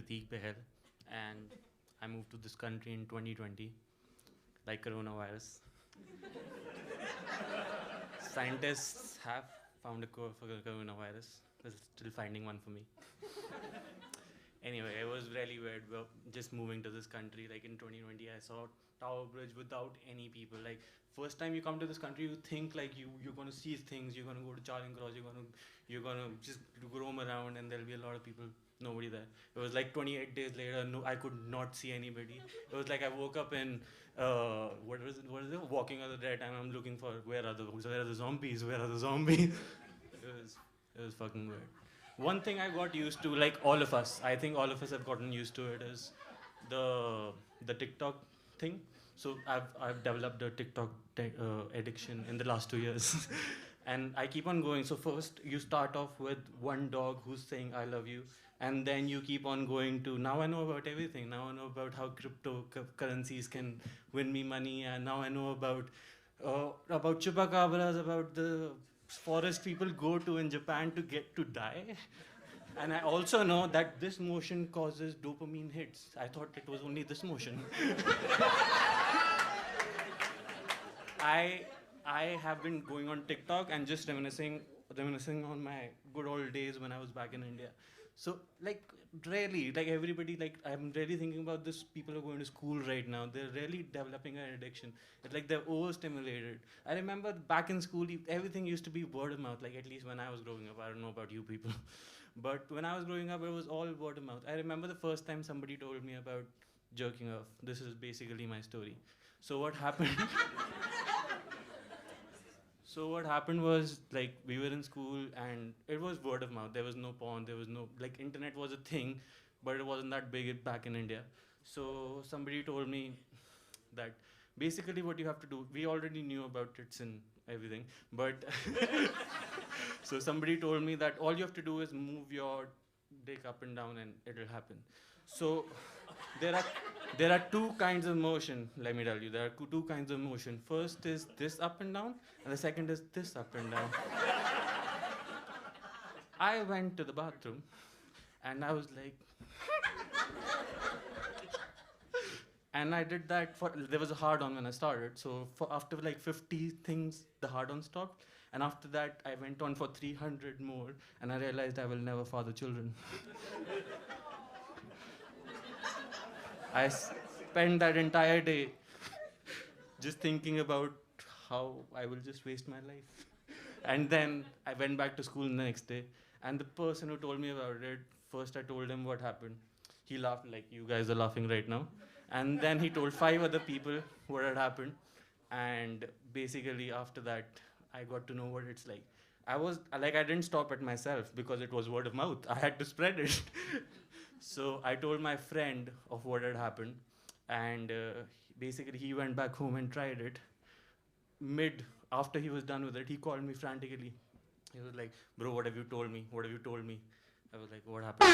Prateek, Bahl, and I moved to this country in 2020, like coronavirus. Scientists have found a cure for the coronavirus. They're still finding one for me. Anyway, it was really weird. Just moving to this country, like in 2020, I saw Tower Bridge without any people. Like first time you come to this country, you think like you're gonna see things. You're gonna go to Charing Cross. You're gonna just roam around, and there'll be a lot of people. Nobody there. It was like 28 days later. No, I could not see anybody. It was like I woke up in what was it? What is it? Walking on the dead, and I'm looking for where are the zombies? Where are the zombies? it was fucking weird. One thing I got used to, like all of us, I think all of us have gotten used to it, is the TikTok thing. So I've developed a TikTok addiction in the last 2 years, and I keep on going. So first you start off with one dog who's saying "I love you," and then you keep on going to now I know about everything. Now I know about how cryptocurrencies can win me money, and now I know about chupacabras, about the forest people go to in Japan to get to die. And I also know that this motion causes dopamine hits. I thought it was only this motion. I I have been going on TikTok and just reminiscing on my good old days when I was back in India. So like really, like everybody, like I'm really thinking about this. People are going to school right now. They're really developing an addiction. It's like they're overstimulated. I remember back in school, everything used to be word of mouth. Like at least when I was growing up, I don't know about you people, but when I was growing up, it was all word of mouth. I remember the first time somebody told me about jerking off. This is basically my story. So what happened? So what happened was, like, we were in school and it was word of mouth. There was no porn, there was no, like, internet was a thing, but it wasn't that big back in India. So somebody told me that basically what you have to do, we already knew about tits and everything, but so somebody told me that all you have to do is move your dick up and down and it'll happen. So there are there are two kinds of motion. Let me tell you, there are two kinds of motion. First is this up and down, and the second is this up and down. I went to the bathroom, and I was like, and I did that for. There was a hard on when I started. So for after like 50 things, the hard on stopped, and after that I went on for 300 more, and I realized I will never father children. I spent that entire day just thinking about how I will just waste my life. And then I went back to school the next day, and the person who told me about it, first I told him what happened. He laughed like you guys are laughing right now. And then he told 5 other people what had happened. And basically after that, I got to know what it's like. I didn't stop at myself because it was word of mouth. I had to spread it. So I told my friend of what had happened, and basically he went back home and tried it. After he was done with it, he called me frantically. He was like, "Bro, what have you told me? What have you told me?" I was like, "What happened?"